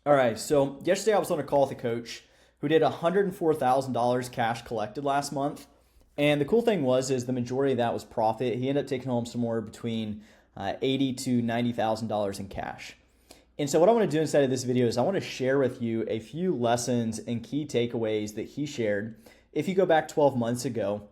All right, so yesterday I was on a call with a coach who did $104,000 cash collected last month. And the cool thing is the majority of that was profit. He ended up taking home somewhere between $80,000 to $90,000 in cash. And so what I want to do inside of this video is I want to share with you a few lessons and key takeaways that he shared. If you go back 12 months ago,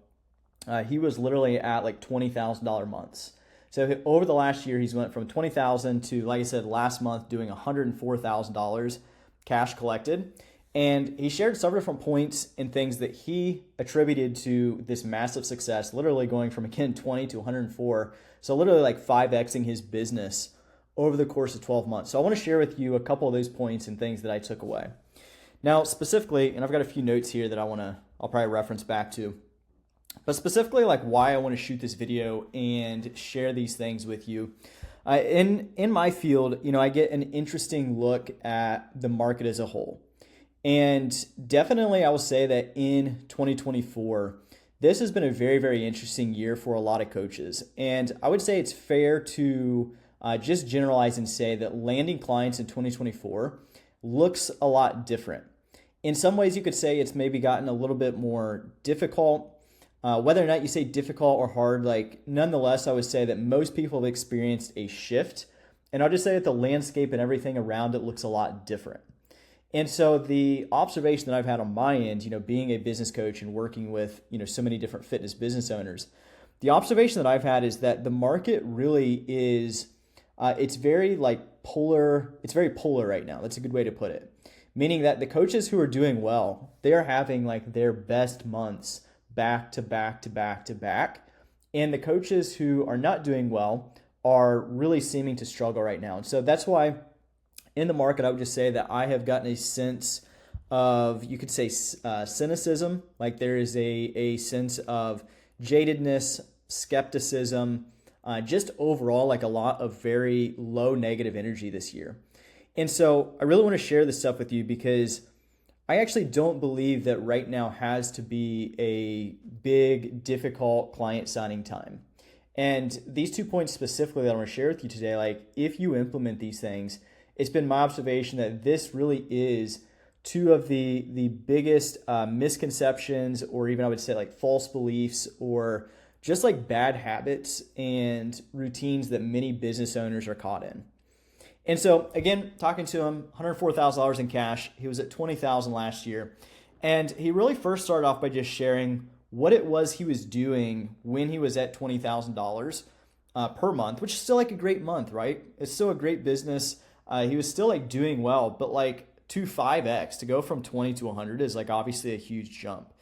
he was literally at like $20,000 months. So over the last year, he's went from 20,000 to, like I said, last month doing $104,000 cash collected. And he shared several different points and things that he attributed to this massive success, literally going from, again, 20 to 104. So literally like 5Xing his business over the course of 12 months. So I want to share with you a couple of those points and things that I took away. Now, specifically, and I've got a few notes here that I'll probably reference back to, but specifically like why I want to shoot this video and share these things with you. In my field, I get an interesting look at the market as a whole. And definitely I will say that in 2024, this has been a very, very interesting year for a lot of coaches. And I would say it's fair to just generalize and say that landing clients in 2024 looks a lot different. In some ways, you could say it's maybe gotten a little bit more difficult. Whether or not you say difficult or hard, nonetheless, I would say that most people have experienced a shift. And I'll just say that the landscape and everything around it looks a lot different. And so the observation that I've had on my end, being a business coach and working with, so many different fitness business owners, the observation that I've had is that the market really is, it's very polar. It's very polar right now. That's a good way to put it. Meaning that the coaches who are doing well, they are having their best months back to back to back to back. And the coaches who are not doing well are really seeming to struggle right now. And so that's why in the market, I would just say that I have gotten a sense of, you could say, cynicism. Like there is a sense of jadedness, skepticism, just overall like a lot of very low negative energy this year. And so I really want to share this stuff with you because I actually don't believe that right now has to be a big, difficult client signing time. And these 2 points specifically that I want to share with you today, if you implement these things, it's been my observation that this really is two of the biggest misconceptions, or even I would say false beliefs, or just bad habits and routines that many business owners are caught in. And so again, talking to him, $104,000 in cash. He was at $20,000 last year. And he really first started off by just sharing what it was he was doing when he was at $20,000 per month, which is still a great month, right? It's still a great business. He was still doing well, but to 5X, to go from 20 to 100 is obviously a huge jump.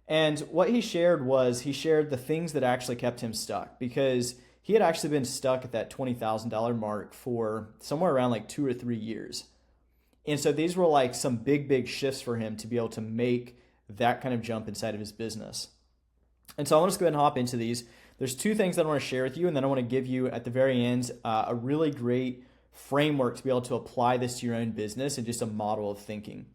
And what he shared the things that actually kept him stuck, because he had actually been stuck at that $20,000 mark for somewhere around 2 or 3 years. And so these were some big, big shifts for him to be able to make that kind of jump inside of his business. And so I want to go ahead and hop into these. There's 2 things that I want to share with you, and then I want to give you at the very end a really great framework to be able to apply this to your own business and just a model of thinking.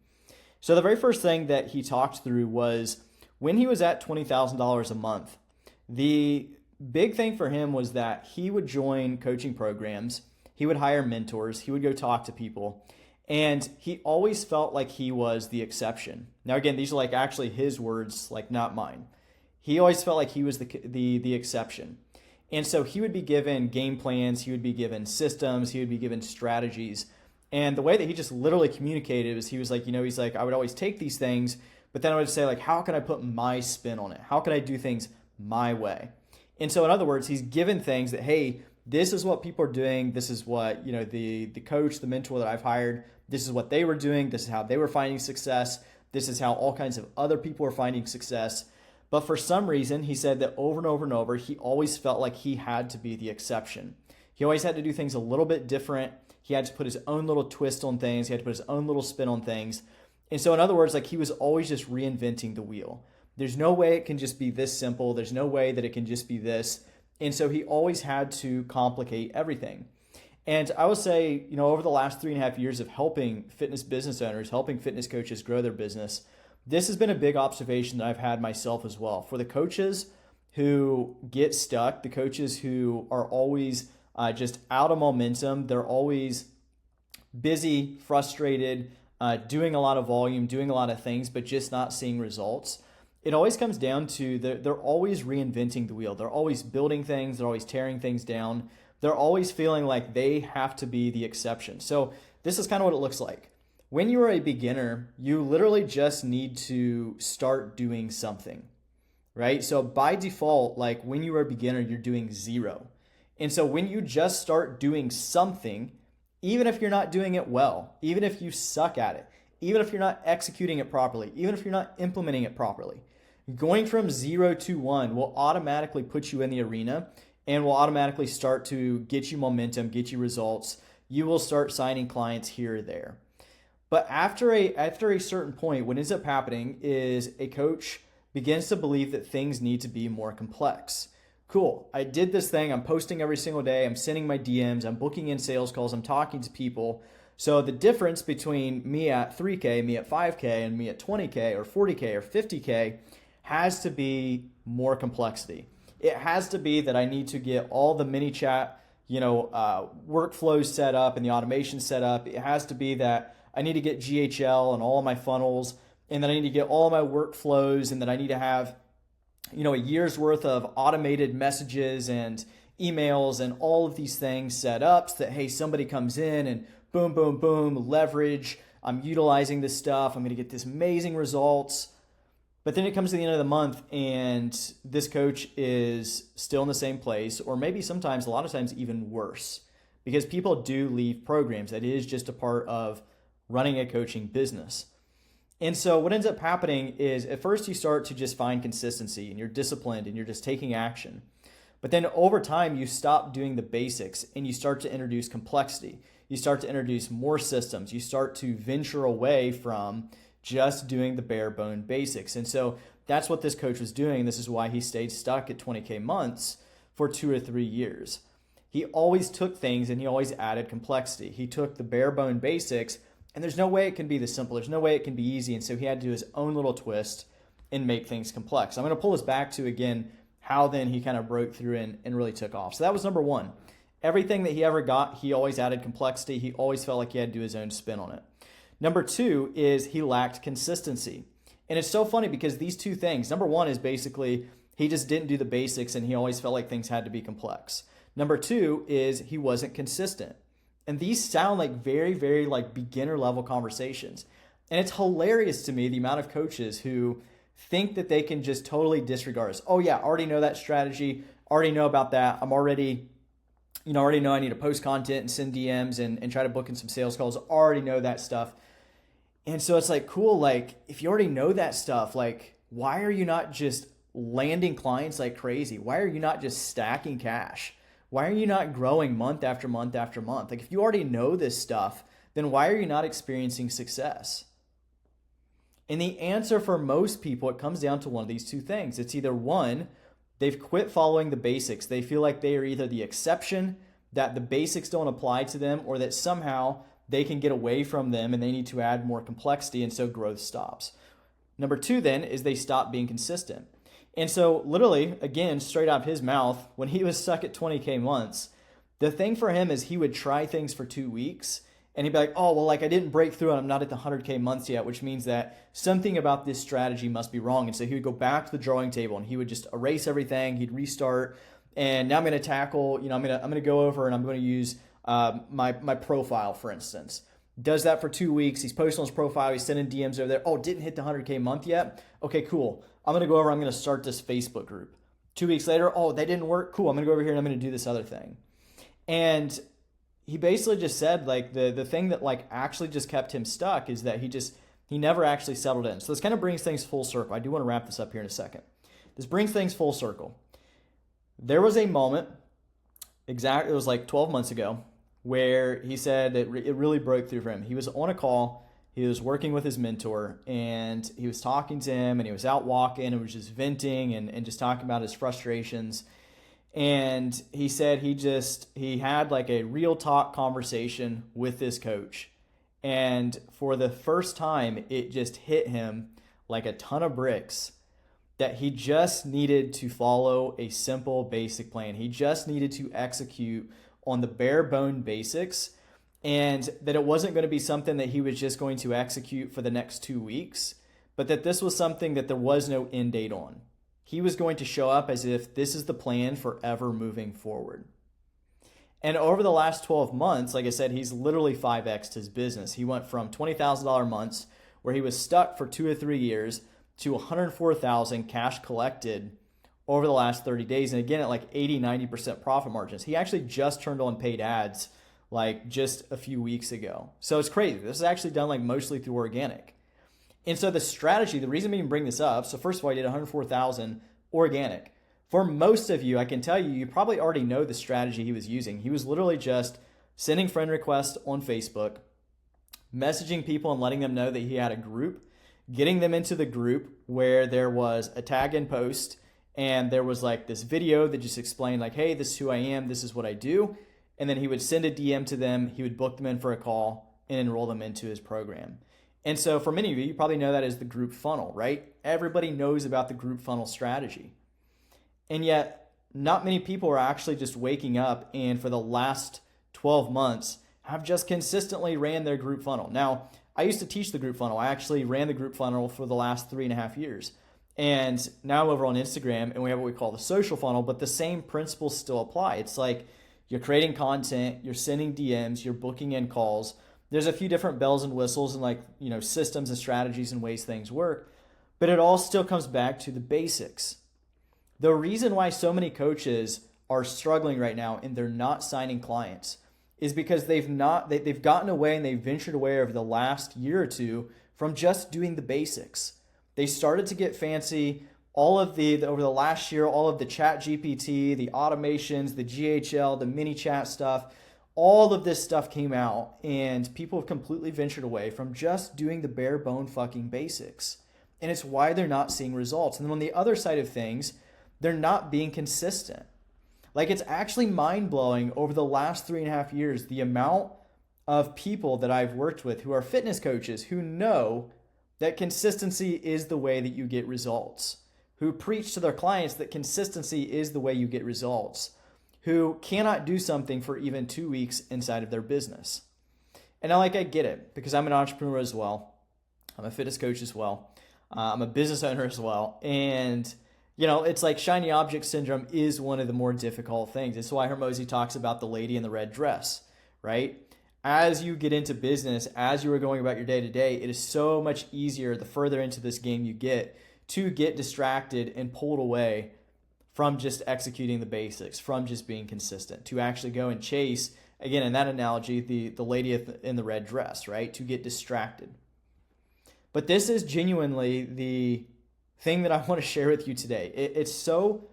So the very first thing that he talked through was when he was at $20,000 a month, the big thing for him was that he would join coaching programs, he would hire mentors, he would go talk to people, and he always felt like he was the exception. Now again, these are actually his words, not mine. He always felt like he was the exception. And so he would be given game plans, he would be given systems, he would be given strategies. And the way that he just literally communicated was he was I would always take these things, but then I would say how can I put my spin on it? How can I do things my way? And so in other words, he's given things that, hey, this is what people are doing. This is what, the coach, the mentor that I've hired, this is what they were doing. This is how they were finding success. This is how all kinds of other people are finding success. But for some reason, he said that over and over and over, he always felt like he had to be the exception. He always had to do things a little bit different. He had to put his own little twist on things. He had to put his own little spin on things. And so in other words, he was always just reinventing the wheel. There's no way it can just be this simple. There's no way that it can just be this. And so he always had to complicate everything. And I would say, over the last 3.5 years of helping fitness business owners, helping fitness coaches grow their business, this has been a big observation that I've had myself as well. For the coaches who get stuck, the coaches who are always just out of momentum, they're always busy, frustrated, doing a lot of volume, doing a lot of things, but just not seeing results. It always comes down to they're always reinventing the wheel. They're always building things. They're always tearing things down. They're always feeling like they have to be the exception. So this is kind of what it looks like. When you are a beginner, you literally just need to start doing something, right? So by default, like when you are a beginner, you're doing zero. And so when you just start doing something, even if you're not doing it well, even if you suck at it, even if you're not executing it properly, even if you're not implementing it properly, going from 0 to 1 will automatically put you in the arena and will automatically start to get you momentum, get you results. You will start signing clients here or there. But after a certain point, what ends up happening is a coach begins to believe that things need to be more complex. Cool, I did this thing, I'm posting every single day, I'm sending my DMs, I'm booking in sales calls, I'm talking to people. So the difference between me at 3K, me at 5K, and me at 20K or 40K or 50K has to be more complexity. It has to be that I need to get all the mini chat, workflows set up and the automation set up. It has to be that I need to get GHL and all of my funnels, and then I need to get all of my workflows, and then I need to have, a year's worth of automated messages and emails and all of these things set up so that, hey, somebody comes in and boom, boom, boom, leverage. I'm utilizing this stuff. I'm going to get this amazing results. But then it comes to the end of the month and this coach is still in the same place, or maybe sometimes, a lot of times even worse, because people do leave programs. That is just a part of running a coaching business. And so what ends up happening is at first you start to just find consistency and you're disciplined and you're just taking action. But then over time you stop doing the basics and you start to introduce complexity. You start to introduce more systems. You start to venture away from just doing the bare bone basics. And so that's what this coach was doing. This is why he stayed stuck at 20K months for 2 or 3 years. He always took things and he always added complexity. He took the bare bone basics, and there's no way it can be this simple. There's no way it can be easy. And so he had to do his own little twist and make things complex. I'm going to pull this back to, again, how then he kind of broke through and really took off. So that was number one. Everything that he ever got, he always added complexity. He always felt like he had to do his own spin on it. Number two is he lacked consistency. And it's so funny because these two things, number one is basically he just didn't do the basics and he always felt like things had to be complex. Number two is he wasn't consistent. And these sound like very, very like beginner level conversations. And it's hilarious to me the amount of coaches who think that they can just totally disregard us. Oh yeah, I already know that strategy. Already know about that. Already know I need to post content and send DMs and try to book in some sales calls. Already know that stuff. And so it's like, cool, like if you already know that stuff, like why are you not just landing clients like crazy? Why are you not just stacking cash? Why are you not growing month after month after month? Like if you already know this stuff, then why are you not experiencing success? And the answer for most people, it comes down to one of these two things. It's either one, they've quit following the basics. They feel like they are either the exception, that the basics don't apply to them, or that somehow they can get away from them and they need to add more complexity, and so growth stops. Number two then is they stop being consistent. And so literally, again, straight out of his mouth, when he was stuck at 20K months, the thing for him is he would try things for 2 weeks and he'd be like, oh, well, like I didn't break through and I'm not at the 100K months yet, which means that something about this strategy must be wrong. And so he would go back to the drawing table and he would just erase everything. He'd restart. And now I'm going to tackle, I'm going to go over and I'm going to use my profile, for instance. Does that for 2 weeks. He's posting on his profile. He's sending DMs over there. Oh, didn't hit the 100K month yet. Okay, cool. I'm going to go over. I'm going to start this Facebook group. 2 weeks later, oh, that didn't work. Cool. I'm going to go over here and I'm going to do this other thing. And he basically just said like the thing that like actually just kept him stuck is that he never actually settled in. So this kind of brings things full circle. I do want to wrap this up here in a second. This brings things full circle. There was a moment, it was like 12 months ago, where he said that it really broke through for him. He was on a call, he was working with his mentor, and he was talking to him, and he was out walking, and was just venting and just talking about his frustrations. And he said he had like a real talk conversation with this coach. And for the first time, it just hit him like a ton of bricks that he just needed to follow a simple basic plan. He just needed to execute on the bare bone basics. and that it wasn't going to be something that he was just going to execute for the next 2 weeks, but that this was something that there was no end date on. He was going to show up as if this is the plan forever moving forward. And over the last 12 months, like I said, he's literally 5x'd his business. He went from $20,000 months, where he was stuck for 2 or 3 years, to $104,000 cash collected over the last 30 days. And again, at like 80-90% profit margins. He actually just turned on paid ads like just a few weeks ago. So it's crazy. This is actually done like mostly through organic. And so the strategy, the reason we even bring this up, so first of all, he did 104,000 organic. For most of you, I can tell you, you probably already know the strategy he was using. He was literally just sending friend requests on Facebook, messaging people and letting them know that he had a group, getting them into the group where there was a tag and post, and there was like this video that just explained like, hey, this is who I am, this is what I do. And then he would send a DM to them, he would book them in for a call and enroll them into his program. And so for many of you, you probably know that as the group funnel, right? Everybody knows about the group funnel strategy. And yet, not many people are actually just waking up and for the last 12 months have just consistently ran their group funnel. Now, I used to teach the group funnel. I actually ran the group funnel for the last 3.5 years. And now I'm over on Instagram and we have what we call the social funnel, but the same principles still apply. It's like you're creating content, you're sending DMs, you're booking in calls. There's a few different bells and whistles and like, systems and strategies and ways things work, but it all still comes back to the basics. The reason why so many coaches are struggling right now and they're not signing clients is because they've gotten away and they've ventured away over the last year or two from just doing the basics. They started to get fancy. Over the last year, all of the chat GPT, the automations, the GHL, the mini chat stuff, all of this stuff came out and people have completely ventured away from just doing the bare bone fucking basics. And it's why they're not seeing results. And then on the other side of things, they're not being consistent. Like, it's actually mind-blowing over the last 3.5 years, the amount of people that I've worked with who are fitness coaches who know that consistency is the way that you get results, who preach to their clients that consistency is the way you get results, who cannot do something for even 2 weeks inside of their business. And I get it, because I'm an entrepreneur as well. I'm a fitness coach as well. I'm a business owner as well. And it's like shiny object syndrome is one of the more difficult things. It's why Hormozi talks about the lady in the red dress, right? As you get into business, as you are going about your day to day, it is so much easier the further into this game you get to get distracted and pulled away from just executing the basics, from just being consistent, to actually go and chase, again, in that analogy, the lady in the red dress, right? To get distracted. But this is genuinely the thing that I want to share with you today. It's so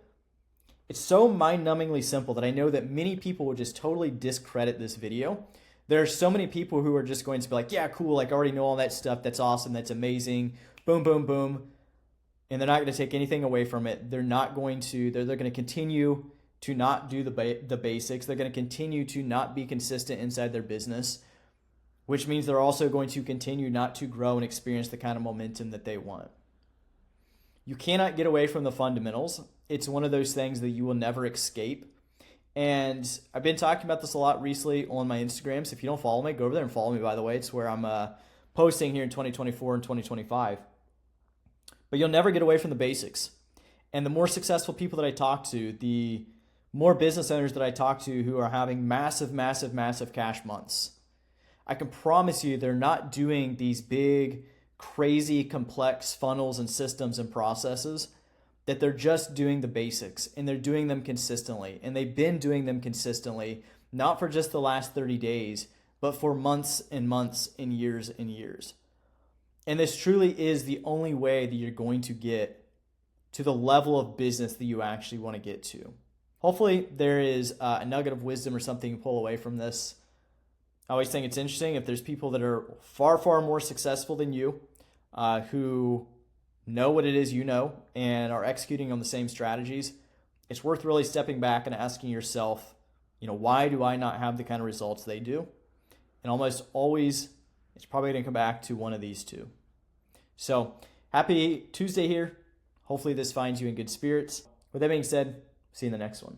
mind-numbingly simple that I know that many people will just totally discredit this video. There are so many people who are just going to be like, yeah, cool, I already know all that stuff. That's awesome. That's amazing. Boom, boom, boom. And they're not going to take anything away from it. They're going to continue to not do the basics. They're going to continue to not be consistent inside their business, which means they're also going to continue not to grow and experience the kind of momentum that they want. You cannot get away from the fundamentals. It's one of those things that you will never escape. And I've been talking about this a lot recently on my Instagram. So if you don't follow me, go over there and follow me, by the way. It's where I'm posting here in 2024 and 2025. But you'll never get away from the basics. And the more successful people that I talk to, the more business owners that I talk to who are having massive, massive, massive cash months, I can promise you they're not doing these big, crazy, complex funnels and systems and processes, that they're just doing the basics and they're doing them consistently. And they've been doing them consistently, not for just the last 30 days, but for months and months and years and years. And this truly is the only way that you're going to get to the level of business that you actually want to get to. Hopefully there is a nugget of wisdom or something you pull away from this. I always think it's interesting if there's people that are far, far more successful than you, who know what it is you know and are executing on the same strategies. It's worth really stepping back and asking yourself, why do I not have the kind of results they do? And almost always, it's probably going to come back to one of these two. So happy Tuesday here. Hopefully this finds you in good spirits. With that being said, see you in the next one.